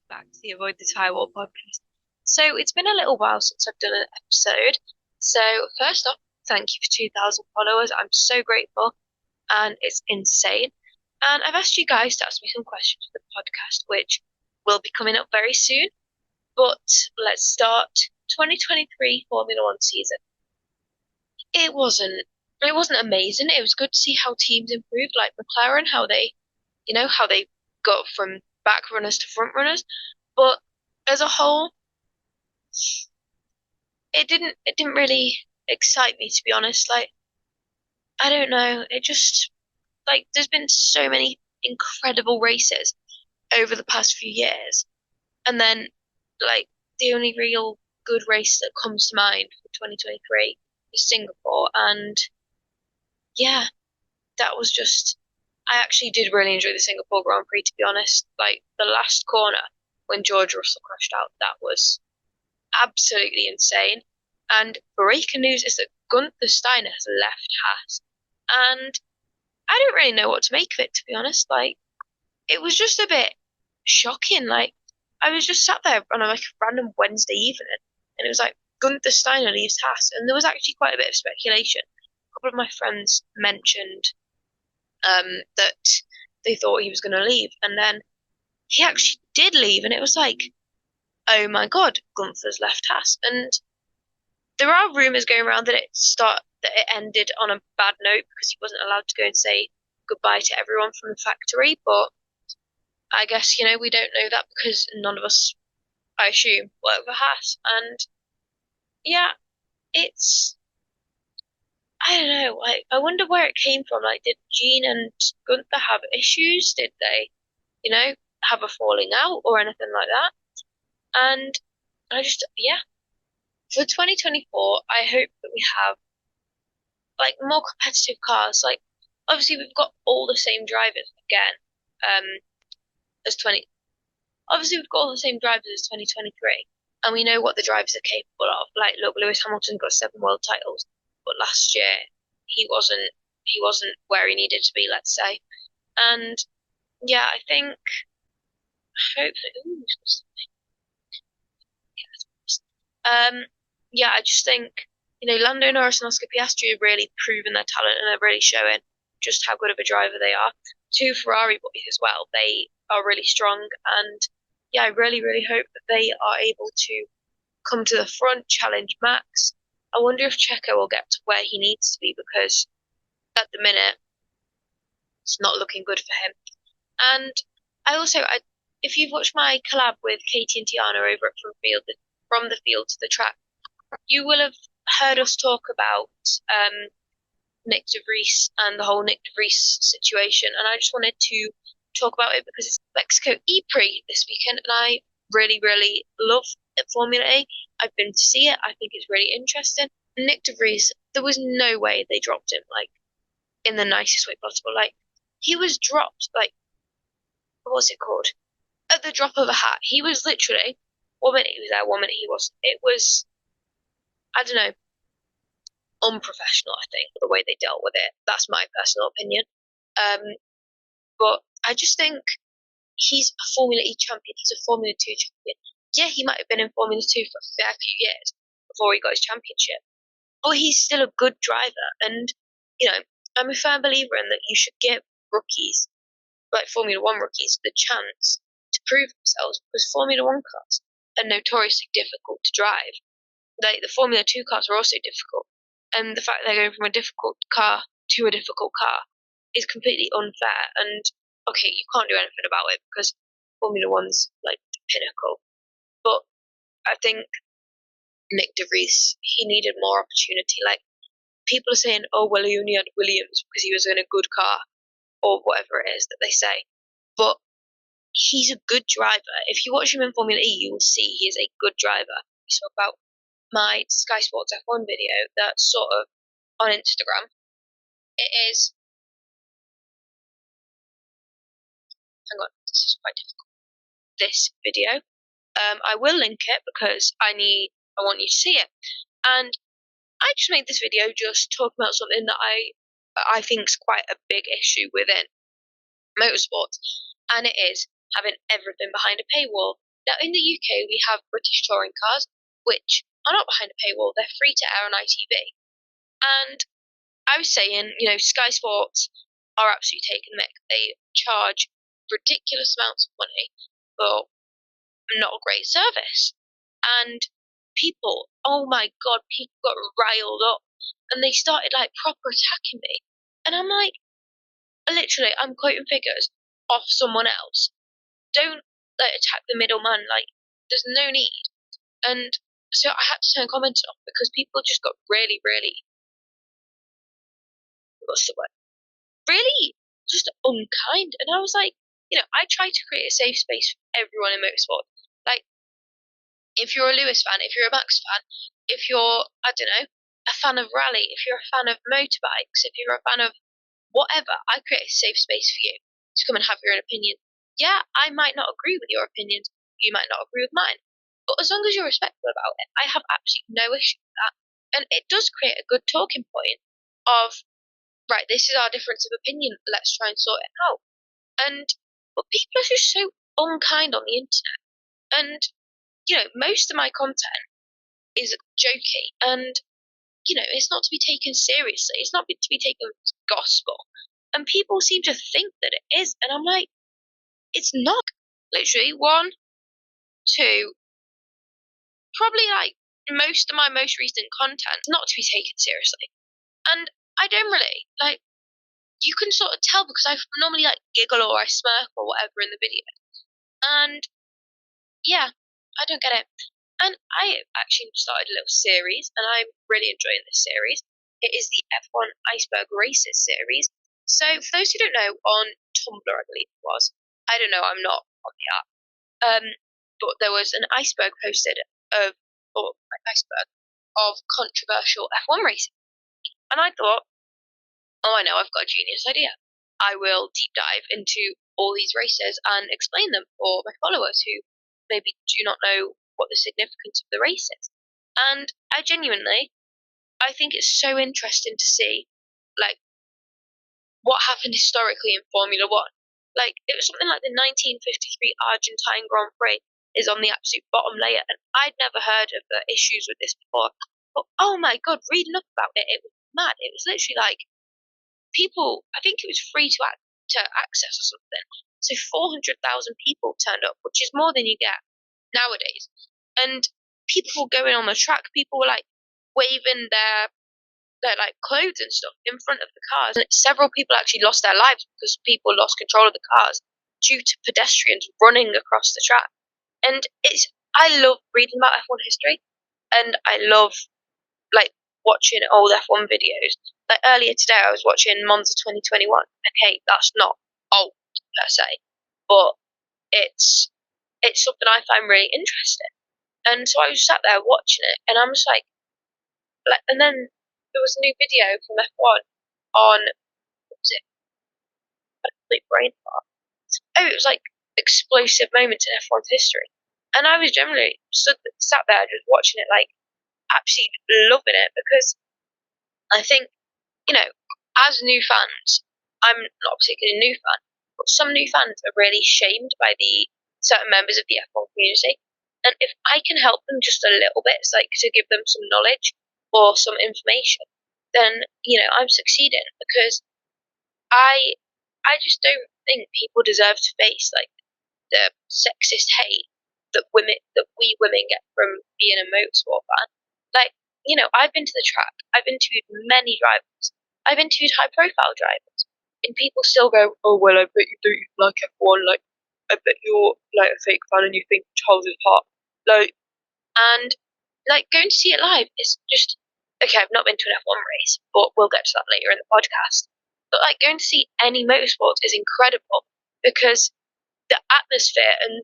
back to the Avoid the Tyrewall podcast. So it's been a little while since I've done an episode. So first off, thank you for 2,000 followers. I'm so grateful, and it's insane. And I've asked you guys to ask me some questions for the podcast, which will be coming up very soon. But let's start 2023 Formula One season. It wasn't it wasn't amazing. It was good to see how teams improved, like McLaren, how they got from back runners to front runners. But as a whole, it didn't really excite me, to be honest. Like, I don't know. It just like there's been so many incredible races over the past few years, and then like the only real good race that comes to mind for 2023 is Singapore, and yeah, that was just. I actually did really enjoy the Singapore Grand Prix, to be honest. Like the last corner when George Russell crashed out, that was absolutely insane. And breaking news is that Gunther Steiner has left Haas, and I don't really know what to make of it, to be honest. Like, it was just a bit shocking. Like, I was just sat there on like a random Wednesday evening, and it was like Gunther Steiner leaves Haas, and there was actually quite a bit of speculation. A couple of my friends mentioned that they thought he was going to leave, and then he actually did leave, and it was like, oh my God, Gunther's left Haas, and there are rumors going around that it ended on a bad note because he wasn't allowed to go and say goodbye to everyone from the factory. But I guess we don't know that because none of us, I assume, work for Haas. And yeah, it's I don't know. I wonder where it came from. Like, did Gene and Gunther have issues? Did they, you know, have a falling out or anything like that? And I just yeah. For 2024, I hope that we have like more competitive cars. Like obviously we've got all the same drivers again, as 20. Obviously we've got all the same drivers as 2023, and we know what the drivers are capable of. Like look, Lewis Hamilton got 7 world titles, but last year he wasn't where he needed to be. Let's say, and yeah, I think hopefully. Ooh, yeah, I just think Lando Norris and Oscar Piastri have really proven their talent and are really showing just how good of a driver they are. Two Ferrari boys as well. They are really strong, and yeah, I really, really hope that they are able to come to the front, challenge Max. I wonder if Checo will get to where he needs to be because at the minute it's not looking good for him. And if you've watched my collab with Katie and Tiana over at From the Field to the Track, you will have heard us talk about Nick de Vries and the whole Nick de Vries situation, and I just wanted to talk about it because it's Mexico Prix this weekend, and I really, really love Formula A. I've been to see it. I think it's really interesting. Nick de Vries, there was no way they dropped him, like, in the nicest way possible. Like, he was dropped, like, what was it called? At the drop of a hat. He was literally, 1 minute he was there, 1 minute he wasn't. It was, I don't know, unprofessional, I think, the way they dealt with it. That's my personal opinion. Um, but I just think he's a Formula E champion. He's a Formula 2 champion. Yeah, he might have been in Formula 2 for a fair few years before he got his championship. But he's still a good driver. And, I'm a firm believer in that you should give rookies, like Formula 1 rookies, the chance to prove themselves because Formula 1 cars are notoriously difficult to drive. Like, the Formula 2 cars are also difficult. And the fact they're going from a difficult car to a difficult car is completely unfair. And okay, you can't do anything about it because Formula One's like the pinnacle. But I think Nick de Vries, he needed more opportunity. Like people are saying, oh well, he only had Williams because he was in a good car or whatever it is that they say. But he's a good driver. If you watch him in Formula E, you will see he is a good driver. We spoke about my Sky Sports F1 video that's sort of on Instagram. It is. Hang on, this is quite difficult. This video. I will link it because I want you to see it. And I just made this video just talking about something that I think is quite a big issue within motorsport, and it is having everything behind a paywall. Now, in the UK, we have British touring cars, which are not behind a paywall. They're free to air on ITV. And I was saying, Sky Sports are absolutely taking the mick. They charge ridiculous amounts of money for not a great service. And people, oh my God, people got riled up and they started like proper attacking me. And I'm like, literally, I'm quoting figures off someone else. Don't attack the middleman. Like, there's no need. And so I had to turn comments off because people just got really, really, what's the word? Really just unkind. And I was like, I try to create a safe space for everyone in motorsport. Like, if you're a Lewis fan, if you're a Max fan, if you're, I don't know, a fan of rally, if you're a fan of motorbikes, if you're a fan of whatever, I create a safe space for you to come and have your own opinion. Yeah, I might not agree with your opinions, you might not agree with mine, but as long as you're respectful about it, I have absolutely no issue with that. And it does create a good talking point of, right, this is our difference of opinion, let's try and sort it out. But people are just so unkind on the internet. And, most of my content is jokey and, it's not to be taken seriously. It's not to be taken as gospel. And people seem to think that it is. And I'm like, it's not. Literally, 1, 2, probably like most of my most recent content is not to be taken seriously. And I generally, you can sort of tell because I normally giggle or I smirk or whatever in the video. And yeah, I don't get it. And I actually started a little series, and I'm really enjoying this series. It is the F1 Iceberg Races series. So, for those who don't know, on Tumblr, I believe it was. I don't know, I'm not on the app. But there was an iceberg posted of controversial F1 racing. And I thought, oh, I know, I've got a genius idea. I will deep dive into all these races and explain them for my followers who maybe do not know what the significance of the race is. And I think it's so interesting to see, what happened historically in Formula One. It was something like the 1953 Argentine Grand Prix is on the absolute bottom layer, and I'd never heard of the issues with this before. But oh my God, reading up about it, it was mad. It was literally people, I think it was free to access or something. So 400,000 people turned up, which is more than you get nowadays. And people were going on the track. People were waving their clothes and stuff in front of the cars. And several people actually lost their lives because people lost control of the cars due to pedestrians running across the track. And I love reading about F1 history, and I love watching old F1 videos. Earlier today, I was watching Monza 2021. Okay, that's not old per se, but it's something I find really interesting. And so I was sat there watching it, and I'm just and then there was a new video from F1 on, what was it? Brain fart. Oh, it was explosive moments in F1's history. And I was generally sat there just watching it, absolutely loving it, because I think, as new fans, I'm not a particularly new fan, but some new fans are really shamed by the certain members of the F1 community. And if I can help them just a little bit, it's to give them some knowledge or some information, then, I'm succeeding, because I just don't think people deserve to face the sexist hate that we women get from being a motorsport fan. I've been to the track, I've interviewed many drivers, I've interviewed high profile drivers, and people still go, oh well, I bet you don't like F1, I bet you're a fake fan and you think Charles is hot. And going to see it live is just, okay, I've not been to an F1 race, but we'll get to that later in the podcast. But going to see any motorsports is incredible, because the atmosphere and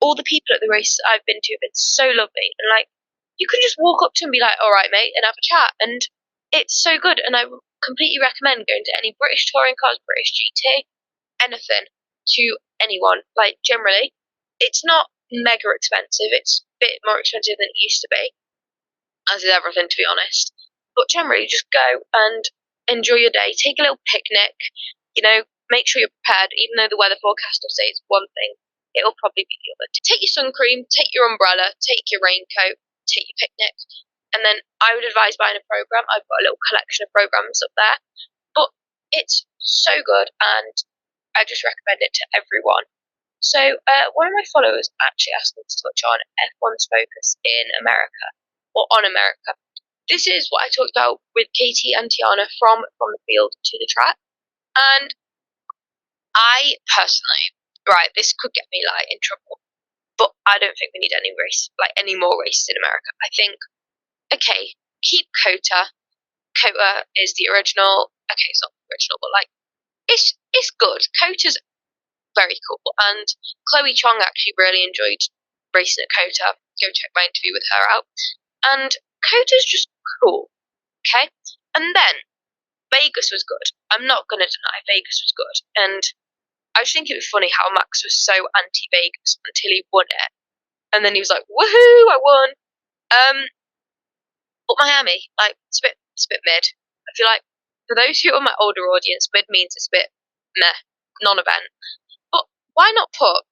all the people at the races I've been to have been so lovely. And you can just walk up to and be like, all right, mate, and have a chat. And it's so good. And I completely recommend going to any British touring cars, British GT, anything, to anyone. Generally, it's not mega expensive. It's a bit more expensive than it used to be, as is everything, to be honest. But generally, just go and enjoy your day. Take a little picnic. Make sure you're prepared, even though the weather forecast will say it's one thing. it'll probably be the other. Take your sun cream, take your umbrella, take your raincoat, take your picnic, and then I would advise buying a program. I've got a little collection of programs up there, but it's so good, and I just recommend it to everyone. So one of my followers actually asked me to touch on F1's focus in America, or on America. This is what I talked about with Katie and Tiana from the field to the track, and I personally, right, this could get me like in trouble, but I don't think we need any more races in America. I think, okay, keep COTA. COTA is the original. Okay, it's not the original, but like it's good. COTA's very cool, and Chloe Chong actually really enjoyed racing at COTA. Go check my interview with her out. And COTA's just cool, okay? And then Vegas was good. I'm not gonna deny Vegas was good, and I just think it was funny how Max was so anti-Vegas until he won it, and then he was like, "Woohoo, I won!" But Miami, like, it's a bit mid. I feel like for those who are my older audience, mid means it's a bit meh, non-event. But why not put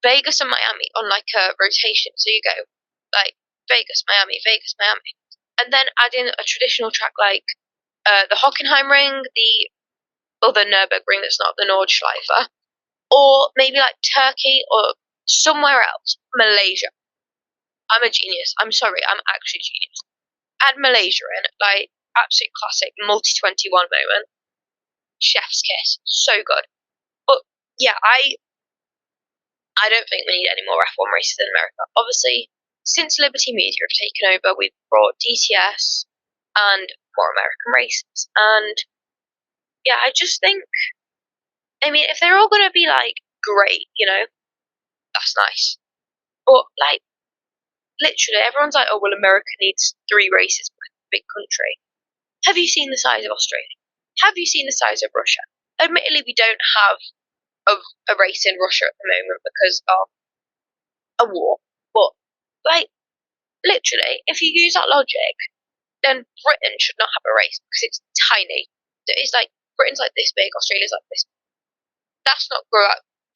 Vegas and Miami on like a rotation? So you go like Vegas, Miami, and then add in a traditional track like the Hockenheim Ring, the other Nürburgring that's not the Nordschleife, or maybe like Turkey or somewhere else, Malaysia. I'm a genius. I'm sorry, I'm actually a genius. Add Malaysia in, like absolute classic multi-21 moment. Chef's kiss, so good. But yeah, I don't think we need any more F1 races in America. Obviously, since Liberty Media have taken over, we've brought DTS and more American races. And yeah, I just think, I mean, if they're all going to be like great, that's nice. But like, literally, everyone's like, oh, well, America needs 3 races because it's a big country. Have you seen the size of Australia? Have you seen the size of Russia? Admittedly, we don't have a race in Russia at the moment because of a war. But, like, literally, if you use that logic, then Britain should not have a race because it's tiny. It's like, Britain's like this big, Australia's like this. That's not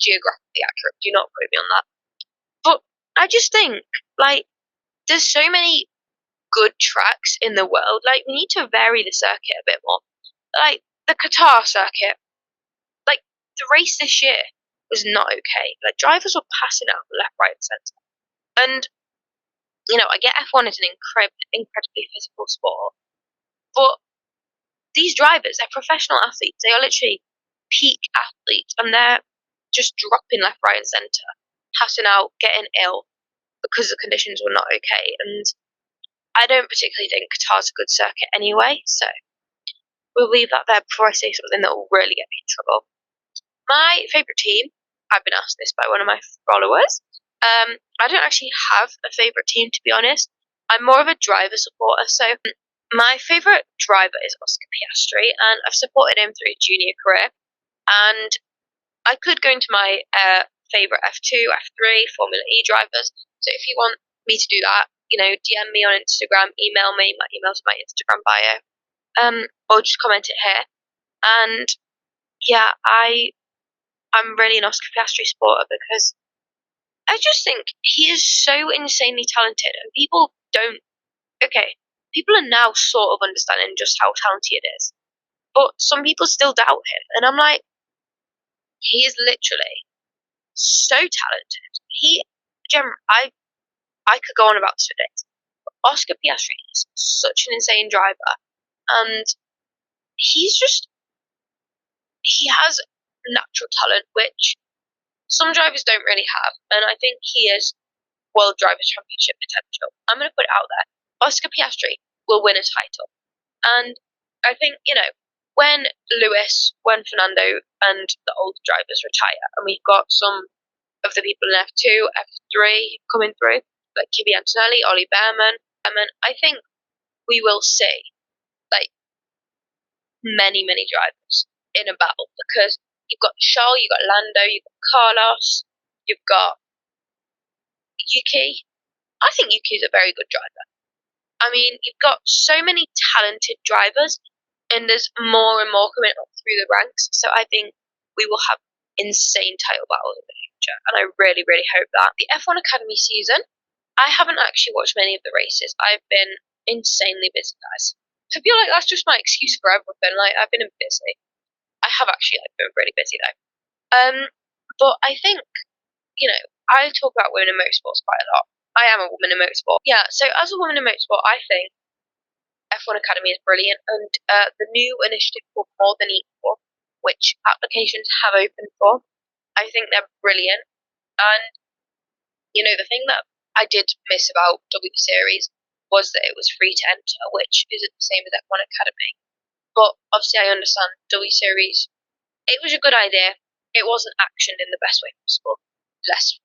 geographically accurate. Do not quote me on that. But I just think, like, there's so many good tracks in the world. Like, we need to vary the circuit a bit more. Like, the Qatar circuit. Like, the race this year was not okay. Like, drivers were passing out left, right, and centre. And, I get F1 is an incredibly physical sport, but these drivers, they're professional athletes. They are literally peak athletes, and they're just dropping left, right, and centre, passing out, getting ill because the conditions were not okay. And I don't particularly think Qatar's a good circuit anyway, so we'll leave that there before I say something that will really get me in trouble. My favourite team, I've been asked this by one of my followers. I don't actually have a favourite team, to be honest. I'm more of a driver supporter, so my favourite driver is Oscar Piastri, and I've supported him through his junior career. And I could go into my favourite F2, F3, Formula E drivers. So if you want me to do that, DM me on Instagram, email me. My email's in my Instagram bio, or just comment it here. And yeah, I'm really an Oscar Piastri supporter because I just think he is so insanely talented, and people don't. Okay, people are now sort of understanding just how talented he is, but some people still doubt him, and I'm like, he is literally so talented. I could go on about this for days. But Oscar Piastri is such an insane driver, and he has natural talent, which some drivers don't really have, and I think he is World Drivers' Championship potential. I'm going to put it out there. Oscar Piastri will win a title. And I think, when Fernando and the older drivers retire, and we've got some of the people in F2, F3 coming through, like Kimi Antonelli, Ollie Behrman, I think we will see, like, many, many drivers in a battle, because you've got Charles, you've got Lando, you've got Carlos, you've got Yuki. I think Yuki's a very good driver. I mean, you've got so many talented drivers, and there's more and more coming up through the ranks. So I think we will have insane title battles in the future, and I really, really hope that. The F1 Academy season, I haven't actually watched many of the races. I've been insanely busy, guys. I feel like that's just my excuse for everything. Like, I've been busy. I have actually been really busy though. But I think, I talk about women in motorsports quite a lot. I am a woman in motorsport. Yeah, so as a woman in motorsport, I think F1 Academy is brilliant, and the new initiative called More Than Equal, which applications have opened for, I think they're brilliant. And, the thing that I did miss about W Series was that it was free to enter, which isn't the same as F1 Academy. But obviously, I understand W Series. It was a good idea. It wasn't actioned in the best way possible. Let's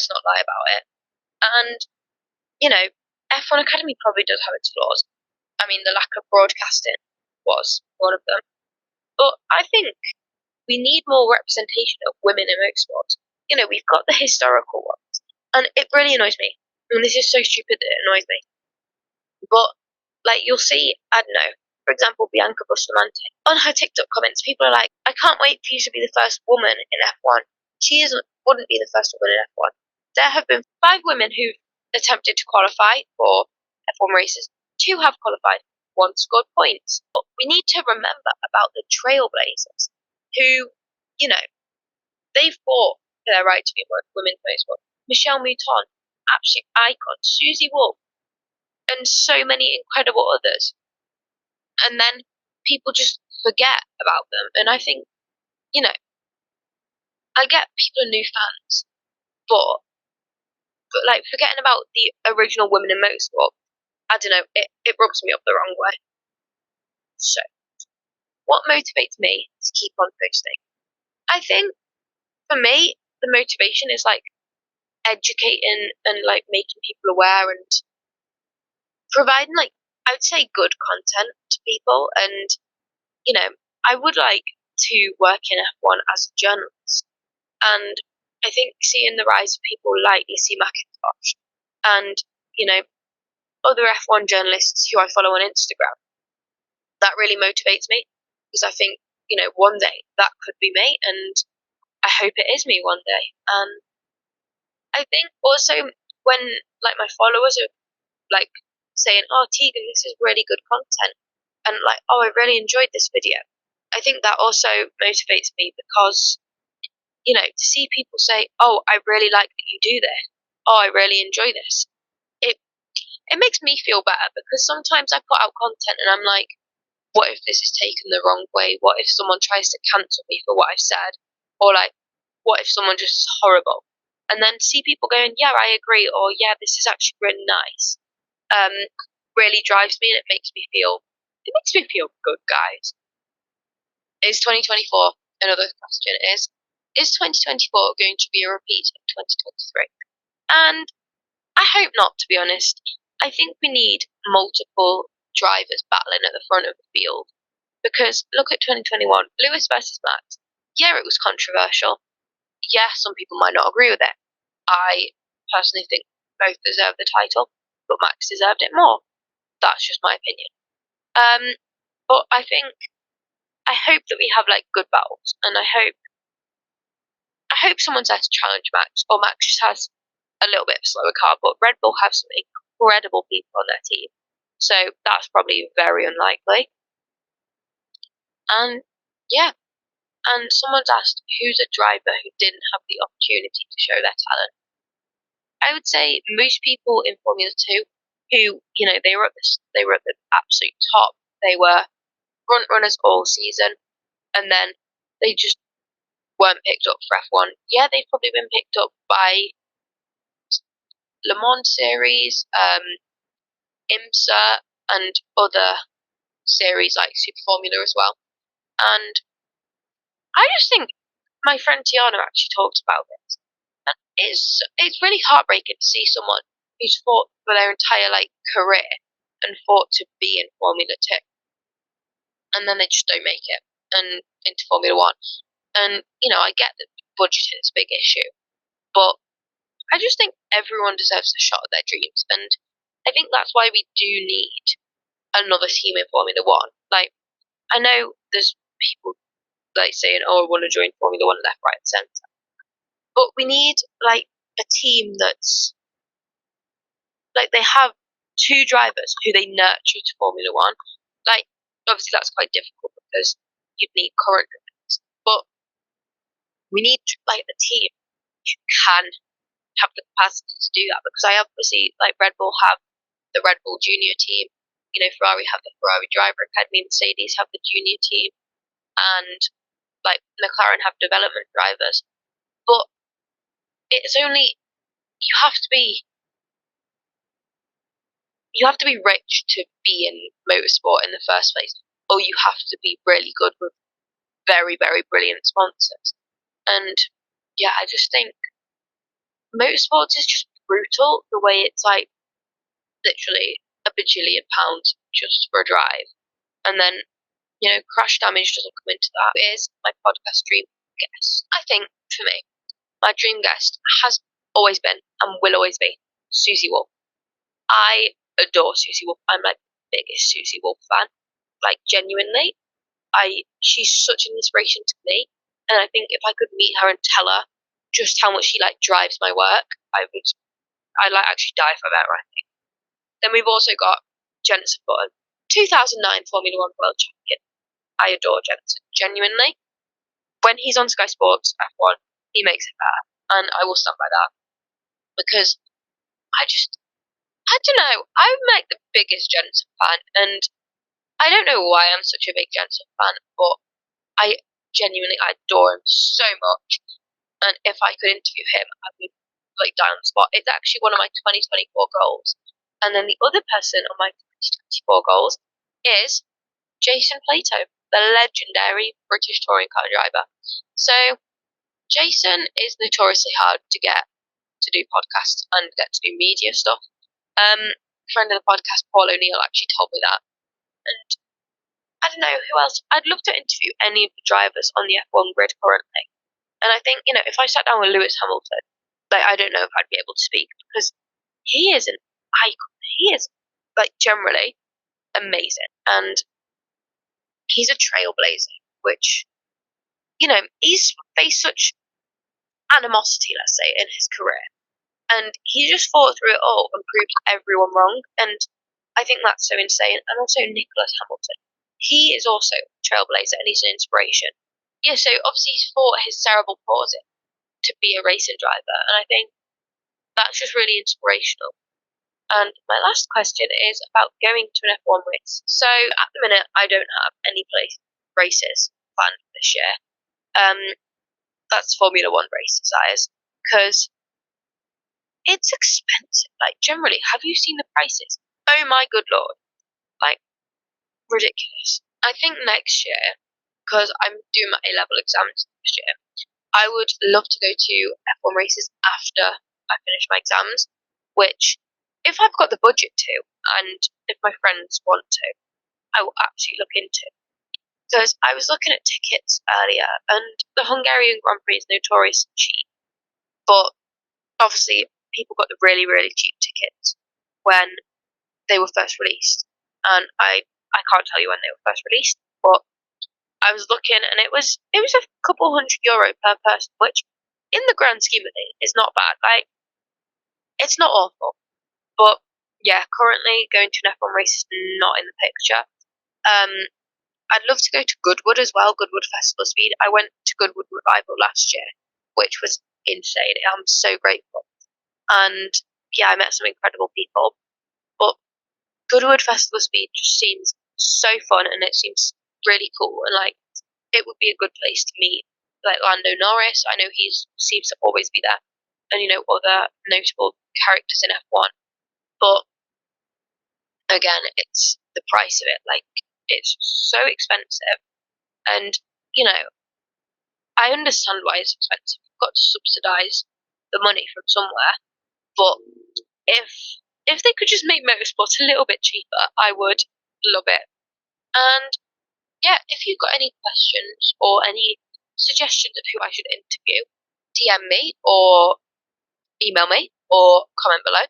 not lie about it. And F1 Academy probably does have its flaws. I mean, the lack of broadcasting was one of them. But I think we need more representation of women in motorsports. We've got the historical ones, and it really annoys me. And this is so stupid that it annoys me. But you'll see, I don't know, for example, Bianca Bustamante. On her TikTok comments, people are like, I can't wait for you to be the first woman in F1. She wouldn't be the first woman in F1. There have been 5 women who've attempted to qualify for F1 races. 2 have qualified, 1 scored points. But we need to remember about the trailblazers who, they fought for their right to be women in motorsport. Michelle Mouton, absolute icon. Susie Wolf, and so many incredible others. And then people just forget about them. And I think, I get people are new fans, but forgetting about the original women in motorsport, I don't know, it rubs me up the wrong way. So, what motivates me to keep on posting? I think, for me, the motivation is educating and making people aware and providing I would say good content to people. And I would like to work in F1 as a journalist, and I think seeing the rise of people like Lissy McIntosh and other F1 journalists who I follow on Instagram, that really motivates me, because I think one day that could be me, and I hope it is me one day. And I think also when my followers are saying, "Oh, Teagan, this is really good content," and "Oh, I really enjoyed this video," I think that also motivates me, because to see people say, "Oh, I really like that you do this. Oh, I really enjoy this." It makes me feel better, because sometimes I put out content and I'm like, what if this is taken the wrong way? What if someone tries to cancel me for what I've said? Or what if someone just is horrible? And then see people going, "Yeah, I agree," or "Yeah, this is actually really nice." Really drives me, and it makes me feel good, guys. Is 2024, another question is 2024 going to be a repeat of 2023? And I hope not, to be honest. I think we need multiple drivers battling at the front of the field, because look at 2021, Lewis versus Max. Yeah, it was controversial. Yeah, some people might not agree with it. I personally think both deserve the title, but Max deserved it more. That's just my opinion. But I hope that we have good battles, and I hope someone's there to challenge Max, or Max just has a little bit of a slower car. But Red Bull have some incredible people on their team, so that's probably very unlikely. And yeah, and someone's asked, who's a driver who didn't have the opportunity to show their talent? I would say most people in Formula 2 who, they were at the absolute top. They were front runners all season, and then they just weren't picked up for F1. Yeah, they've probably been picked up by Le Mans Series, IMSA, and other series like Super Formula as well. And I just think my friend Tiana actually talked about this. And it's really heartbreaking to see someone who's fought for their entire career and fought to be in Formula 2, and then they just don't make it and into Formula 1. And I get that budgeting is a big issue, but I just think everyone deserves a shot at their dreams, and I think that's why we do need another team in Formula 1. I know there's people like saying, "Oh, I want to join Formula One left, right, and centre." But we need like a team that's like they have two drivers who they nurture to Formula One. Like obviously that's quite difficult because you'd need current drivers, but we need like a team who can have the capacity to do that because I obviously like Red Bull have the Red Bull Junior team. You know, Ferrari have the Ferrari Driver Academy, Mercedes have the Junior team, and like McLaren have development drivers. But it's only you have to be rich to be in motorsport in the first place, or you have to be really good with very, very brilliant sponsors. And yeah, I just think motorsports is just brutal the way it's like literally a bajillion pounds just for a drive. And then, you know, crash damage doesn't come into that. It is my podcast dream guest. I think for me, my dream guest has always been and will always be Susie Wolf. I adore Susie Wolf. I'm like the biggest Susie Wolf fan. Like genuinely. She's such an inspiration to me. And I think if I could meet her and tell her just how much she like drives my work, I'd like actually die if I met her, I think. Then we've also got Jenson Button, 2009 Formula One World Champion. I adore Jenson, genuinely. When he's on Sky Sports F1, he makes it better. And I will stand by that. Because I don't know, I'm like the biggest Jenson fan, and I don't know why I'm such a big Jenson fan, but I genuinely adore him so much. And if I could interview him, I would like die on the spot. It's actually one of my 2024 goals. And then the other person on my 2024 goals is Jason Plato, the legendary British touring car driver. So Jason is notoriously hard to get to do podcasts and get to do media stuff. Friend of the podcast, Paul O'Neill, actually told me that. And I don't know who else. I'd love to interview any of the drivers on the F1 grid currently. And I think, you know, if I sat down with Lewis Hamilton, like I don't know if I'd be able to speak because he is an icon. He is like generally amazing, and he's a trailblazer. Which, you know, he's faced such animosity, let's say, in his career, and he just fought through it all and proved everyone wrong. And I think that's so insane. And also Nicholas Hamilton, he is also a trailblazer and he's an inspiration. Yeah, so obviously he's fought his cerebral palsy to be a racing driver, and I think that's just really inspirational. And my last question is about going to an F1 race. So at the minute, I don't have any races planned this year. That's Formula One races, that is, because it's expensive. Like generally, have you seen the prices? Oh my good lord, like ridiculous. I think next year, because I'm doing my A-level exams next year, I would love to go to F1 races after I finish my exams, which, if I've got the budget to, and if my friends want to, I will absolutely look into. Because I was looking at tickets earlier, and the Hungarian Grand Prix is notoriously cheap, but obviously people got the really, really cheap tickets when they were first released, and I can't tell you when they were first released, but I was looking, and it was a couple €100 per person, which in the grand scheme of things is not bad. Like, it's not awful, but yeah, currently going to an F1 race is not in the picture. I'd love to go to Goodwood as well, Goodwood Festival Speed. I went to Goodwood Revival last year, which was insane. I'm so grateful, and yeah, I met some incredible people. But Goodwood Festival Speed just seems so fun, and it seems really cool, and like it would be a good place to meet like Lando Norris. I know he seems to always be there, and you know, other notable characters in F1. But again, it's the price of it. Like, it's so expensive, and you know, I understand why it's expensive. You've got to subsidise the money from somewhere. But if they could just make motorsport a little bit cheaper, I would love it. And yeah, if you've got any questions or any suggestions of who I should interview, DM me or email me or comment below.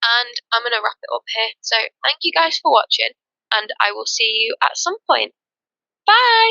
And I'm going to wrap it up here. So thank you guys for watching, and I will see you at some point. Bye!